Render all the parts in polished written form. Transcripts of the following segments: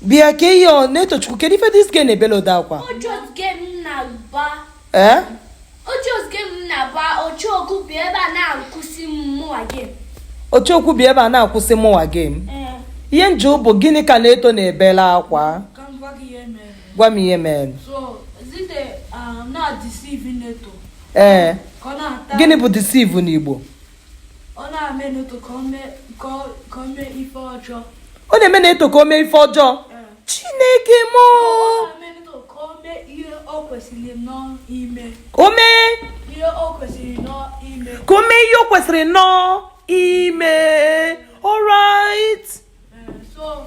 Bia ke yo neto chukwu kedu ife this game ebelo da kwa. O just game na ba. O just game na ba ochoku bi ebe na akwụsị mmụọ game. Ochoku bi ebe na akwụsị mmụọ game. Ihe nje bụ gịnị ka neto na-ebela akwa? Gwa m ihe mere. So, is it not deceiving neto? Gịnị bụ deceive n'Igbo? Ọ na-eme neto ka o mee ife ọjọọ. Ọ na-eme neto ka o mee ife ọjọọ. Chineke mo. Ọ na-eme neto ka o mee ihe o kwesịrị nọ ime. O mee ihe o kwesịrị nọ ime. Ka o mee ihe o kwesịrị nọ ime. All right. So,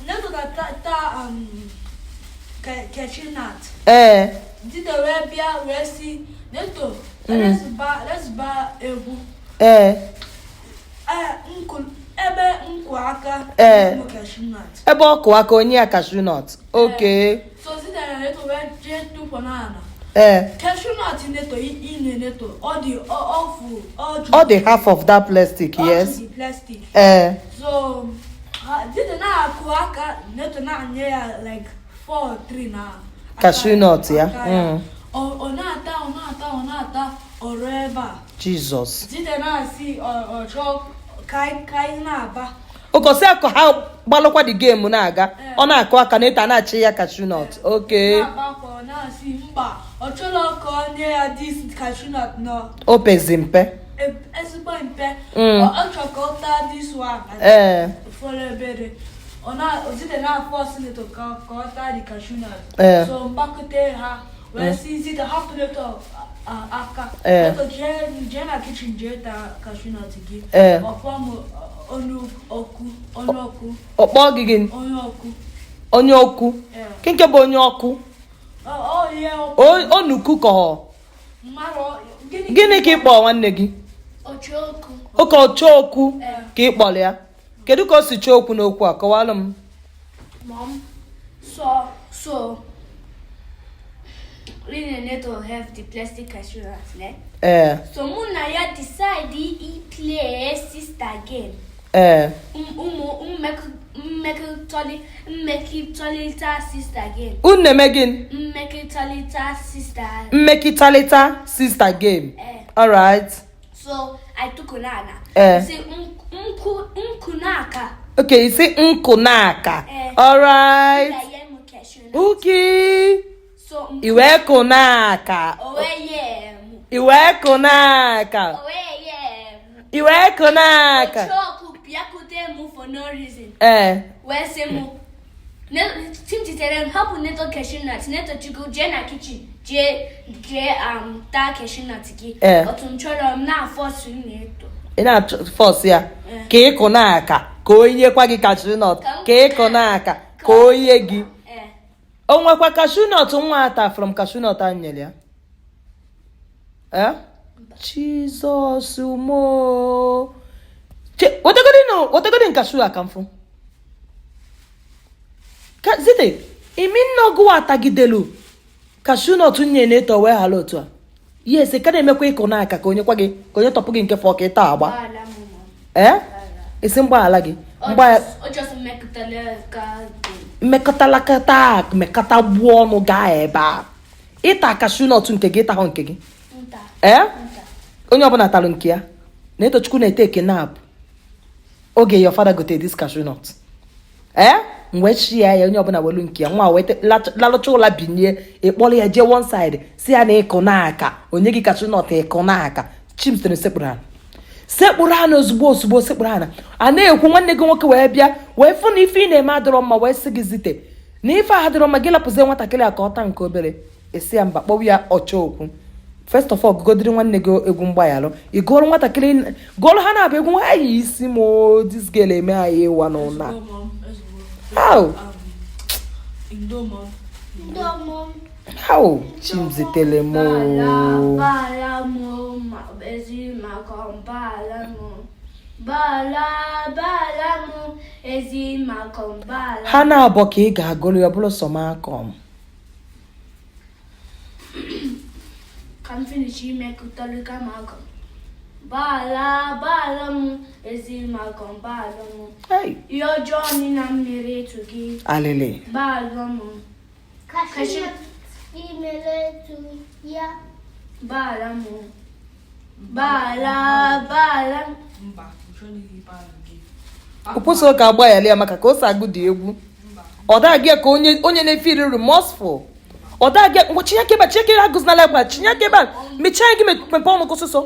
neto ta cashewnut. Did the bia we see neto. Let's buy egwu. Ebe nkwu aka cashewnut. Ebe ọkụ aka onye cashewnut. Okay. So sit neto we just do banana. Cashewnut neto in neto. All the half of that plastic, yes. The plastic. So did na akụ aka neto na anya like 4 or 3 now. Cashew nut, yeah. Onata, oreva. Jesus. Did I see or chalk kai na ba? Okosi ako ha gbalokwa the game na aga. Ọ na-akụ aka na ịta na-achị ya cashew nut. Okay. Na see mba. O cholo ko nye ya this cashew nut no. O pezimpe. Ezigbo mpe. O chokota this one. Follow better. Ona ozite na force neto ka the cashew nut. So mbakute ha we see the half neto aka. So je na kitchen je ta cashew nut gi. Ofom onu oku. Okpo gigin. Onye oku. Kinke bụ onye oku? Yeah. Onuku ko. Maro Gịnị ka ịkpọ nwanne gị? Ochoku. Oke ochoku ka ịkpọrọ ya. Kedu ka o si chọọ okwu n'okwu a kọwalụ m? Mom, so really need to have the plastic cashew nuts, ne? So muna ya decide he play sister game. Mmekitalita sister game. Unnemegin? Mmekitalita sister game. All right. So I took unana. Say nkunaka. Okay, you say nkunaka. All right. Okay. So iwe kunaka. Iwe kunaka. Iwe kunaka. Move for no reason. Where say move? Tim titeren help neto cashew nuts. Neto chiku je na kitchen. Je ta cashew nuts ki. Otunchoro na force neto. Ina force ya. Ka ịkụ n'aka ka onye kwa gị cashew nut. Ka ịkụ n'aka ka onye gị. O nwekwa cashew nut nwa ata from cashew nut anyele ya. Jesus mo. Whatever cashew akamfu. Zite, imi nnogu atagidelu. Cashew nut nye neto we hala otu a. Yes, ka na-emekwa ịkụ n'aka ka onye kwa gị, ka onye tọpụ gị nke fọ ka ịta agba. Isi mgbaala gị. Mmekọtala kata mekata gbuo ọnụ gaa ebe a. Ịta cashew nut nke gị ịtahụ nke gị. Onye ọbụla talụ nke ya. Neto chukwu na-ete eke nap. Oge your father gote this cashew nut. Mgbe chi ya onye ọbụla welu nke ya nwa wete lalụcha ụla binye ịkpọrọ ya jee one side si ya na ịkụ n'aka onye gị cashew nut ịkụ n'aka chimstere sekpụrụ ha ozugbo sekpụrụ ha a na-ekwu nwanne gị nwoke wee bịa wee fụ na ife ị na-eme adịrọ mma wee sị gị zite na ife a adịrọ mma gị lapụzie nwatakịrị a ka ọ taa nke obere esi ya mba kpọwa ya ọchọ okwu. First of all gụgodiri nwanne gị egwu mgbaghalụ ị gụọrọ nwatakịrị gụọrọ ha na-abụ egwu nwa yi isi m this girl eme anyị ịwa n'ụna. How? How? Chimzitele mo. Ha na-abọ ka ị ga-agụrụ ya bụrụ sọmakọm. Can finish you make Utolika Malcolm. Bala m ezimakọ bala m. Ihe ọjọọ ni na mmiri etu gị. Alele. Bala m. Cashew nut imere etu ya. Bala m. Bala. Mba, ushoni bala gị. Uposo ka agba ya maka ka o sa agụ dị egwu. Ọ da-agị ka onye na-efeel remorseful. Ọ da-agị ngwa Chinyake agụzinala agba Chinyake mechaa gị mepe ọnụ gụsụsọ.